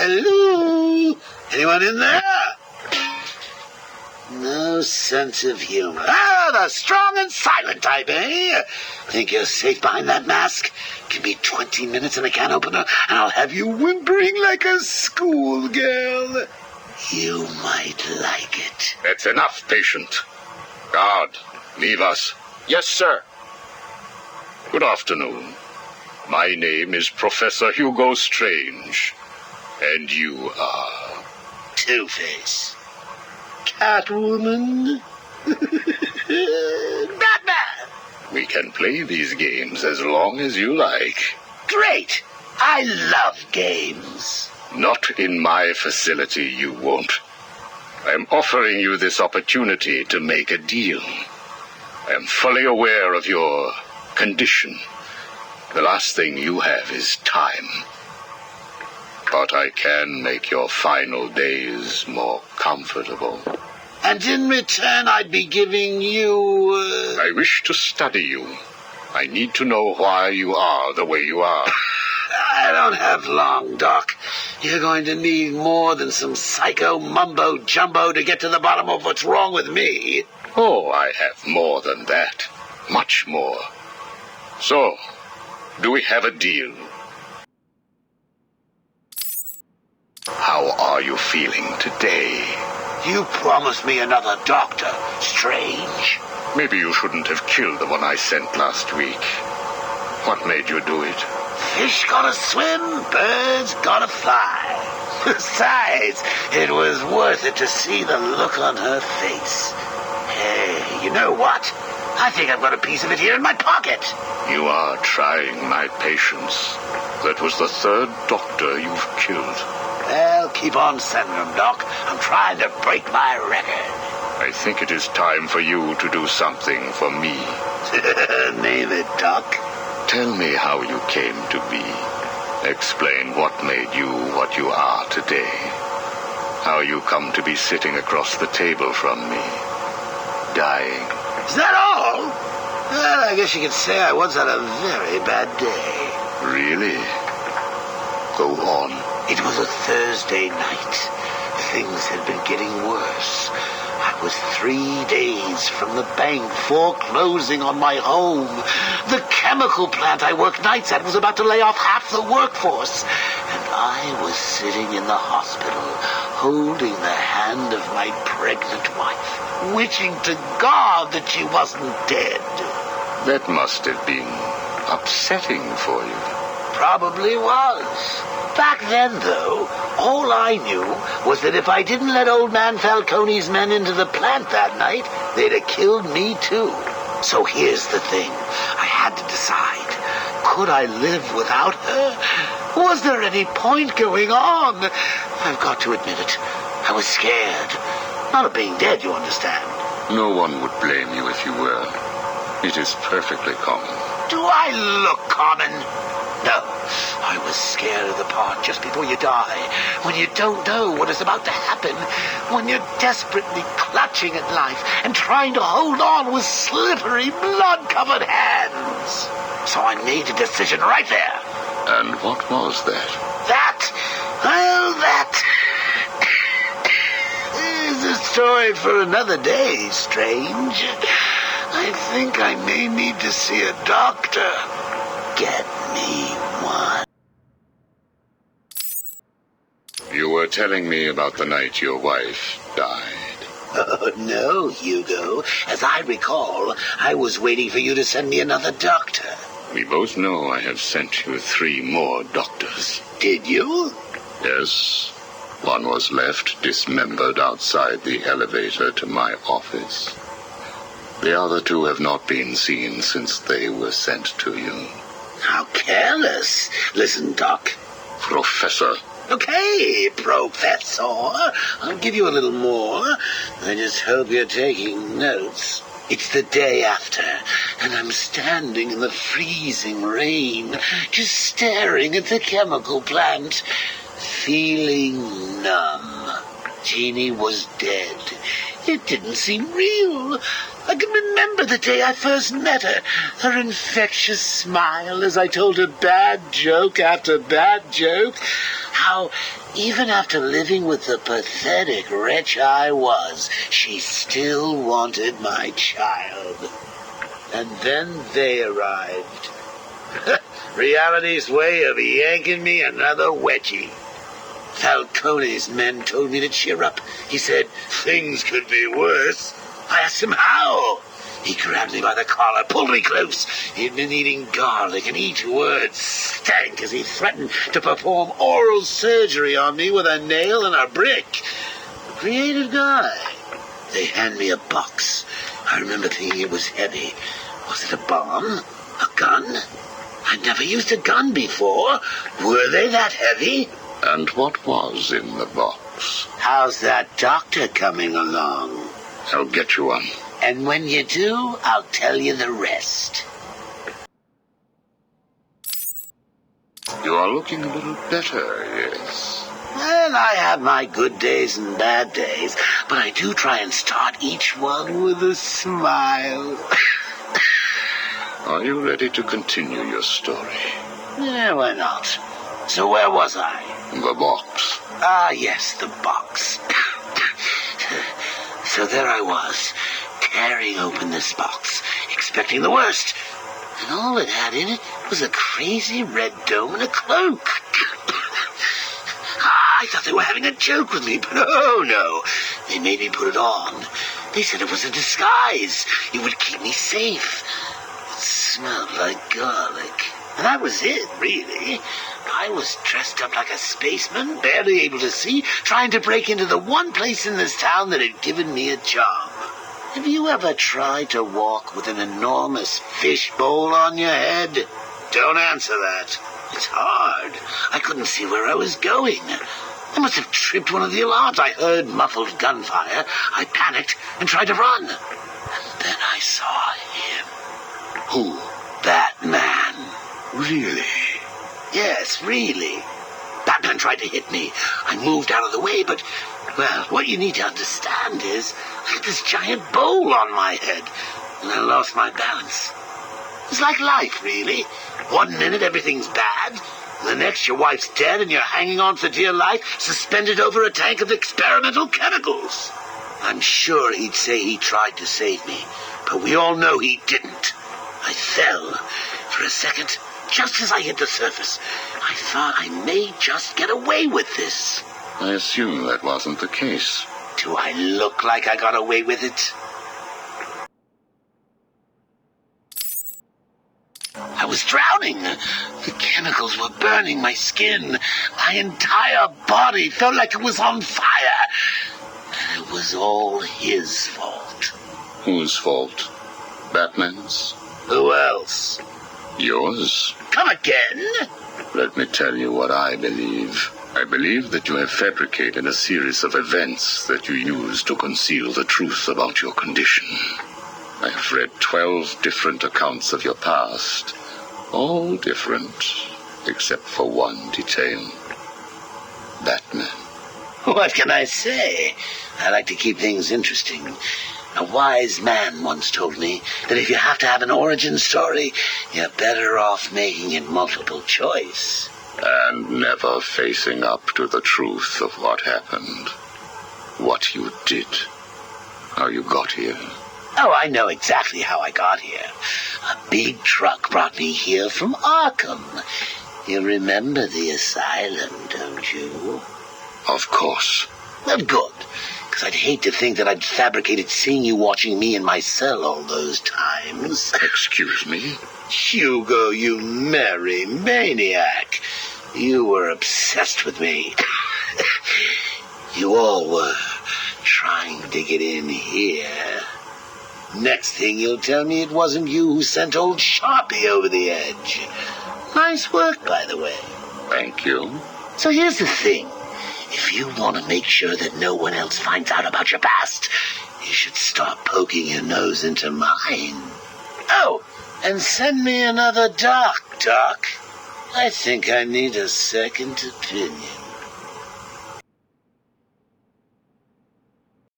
Hello? Anyone in there? No sense of humor. Ah, the strong and silent type, eh? Think you're safe behind that mask? Give me 20 minutes and a can opener, and I'll have you whimpering like a schoolgirl. You might like it. That's enough, patient. Guard, leave us. Yes, sir. Good afternoon. My name is Professor Hugo Strange. And you are? Two-Face. Catwoman. Batman. We can play these games as long as you like. Great. I love games. Not in my facility, you won't. I'm offering you this opportunity to make a deal. I am fully aware of your condition. The last thing you have is time. But I can make your final days more comfortable. And in return, I'd be giving you... I wish to study you. I need to know why you are the way you are. I don't have long, Doc. You're going to need more than some psycho mumbo-jumbo to get to the bottom of what's wrong with me. Oh, I have more than that. Much more. So, do we have a deal? How are you feeling today? You promised me another doctor, Strange. Maybe you shouldn't have killed the one I sent last week. What made you do it? Fish gotta swim, birds gotta fly. Besides, it was worth it to see the look on her face. Hey, you know what? I think I've got a piece of it here in my pocket. You are trying my patience. That was the third doctor you've killed. Well, keep on sending them, Doc. I'm trying to break my record. I think it is time for you to do something for me. Name it, Doc. Tell me how you came to be. Explain what made you what you are today. How you come to be sitting across the table from me, dying. Is that all? Well, I guess you could say I once had a very bad day. Really? Go on. It was a Thursday night. Things had been getting worse. I was 3 days from the bank foreclosing on my home. The chemical plant I worked nights at was about to lay off half the workforce. And I was sitting in the hospital, holding the hand of my pregnant wife, wishing to God that she wasn't dead. That must have been upsetting for you. Probably was. Back then, though, all I knew was that if I didn't let old man Falcone's men into the plant that night, they'd have killed me too. So here's the thing. I had to decide. Could I live without her? Was there any point going on? I've got to admit it. I was scared. Not of being dead, you understand. No one would blame you if you were. It is perfectly common. Do I look common? No, I was scared of the part just before you die, when you don't know what is about to happen, when you're desperately clutching at life and trying to hold on with slippery, blood-covered hands. So I made a decision right there. And what was that? That is a story for another day, Strange. I think I may need to see a doctor. Get me one. You were telling me about the night your wife died. Oh, no, Hugo. As I recall, I was waiting for you to send me another doctor. We both know I have sent you 3 more doctors. Did you? Yes. One was left dismembered outside the elevator to my office. The other 2 have not been seen since they were sent to you. How careless. Listen, Doc. Professor. Okay, Professor. I'll give you a little more. I just hope you're taking notes. It's the day after, and I'm standing in the freezing rain, just staring at the chemical plant, feeling numb. Jeannie was dead. It didn't seem real. I can remember the day I first met her. Her infectious smile as I told her bad joke after bad joke. How Even after living with the pathetic wretch I was, she still wanted my child. And then they arrived. Reality's way of yanking me another wedgie. Falcone's men told me to cheer up. He said, things could be worse. I asked him how. He grabbed me by the collar, pulled me close. He'd been eating garlic, and each word stank as he threatened to perform oral surgery on me with a nail and a brick. Creative guy. They hand me a box. I remember thinking it was heavy. Was it a bomb? A gun? I'd never used a gun before. Were they that heavy? And what was in the box? How's that doctor coming along? I'll get you one. And when you do, I'll tell you the rest. You are looking a little better, yes. Well, I have my good days and bad days, but I do try and start each one with a smile. Are you ready to continue your story? Yeah, why not? So where was I? The box. Ah, yes, the box. So there I was, tearing open this box, expecting the worst. And all it had in it was a crazy red dome and a cloak. I thought they were having a joke with me, but oh no. They made me put it on. They said it was a disguise. It would keep me safe. It smelled like garlic. And that was it, really. I was dressed up like a spaceman, barely able to see, trying to break into the one place in this town that had given me a job. Have you ever tried to walk with an enormous fishbowl on your head? Don't answer that. It's hard. I couldn't see where I was going. I must have tripped one of the alarms. I heard muffled gunfire. I panicked and tried to run. And then I saw him. Who? Batman. Really? Yes, really. Batman tried to hit me. I moved out of the way, but, well, what you need to understand is I had this giant bowl on my head, and I lost my balance. It's like life, really. One minute everything's bad, and the next your wife's dead and you're hanging on for dear life, suspended over a tank of experimental chemicals. I'm sure he'd say he tried to save me, but we all know he didn't. I fell. For a second, just as I hit the surface, I thought I may just get away with this. I assume that wasn't the case. Do I look like I got away with it? I was drowning. The chemicals were burning my skin. My entire body felt like it was on fire. And it was all his fault. Whose fault? Batman's? Who else? Yours? Come again? Let me tell you what I believe. I believe that you have fabricated a series of events that you use to conceal the truth about your condition. I have read 12 different accounts of your past, all different, except for one detail. Batman. What can I say? I like to keep things interesting. A wise man once told me that if you have to have an origin story, you're better off making it multiple choice. And never facing up to the truth of what happened. What you did. How you got here. Oh, I know exactly how I got here. A big truck brought me here from Arkham. You remember the asylum, don't you? Of course. Well, good. Because I'd hate to think that I'd fabricated seeing you watching me in my cell all those times. Excuse me? Hugo, you merry maniac. You were obsessed with me. You all were trying to get in here. Next thing you'll tell me it wasn't you who sent old Sharpie over the edge. Nice work, by the way. Thank you. So here's the thing. If you want to make sure that no one else finds out about your past, you should stop poking your nose into mine. Oh, and send me another doc. I think I need a second opinion.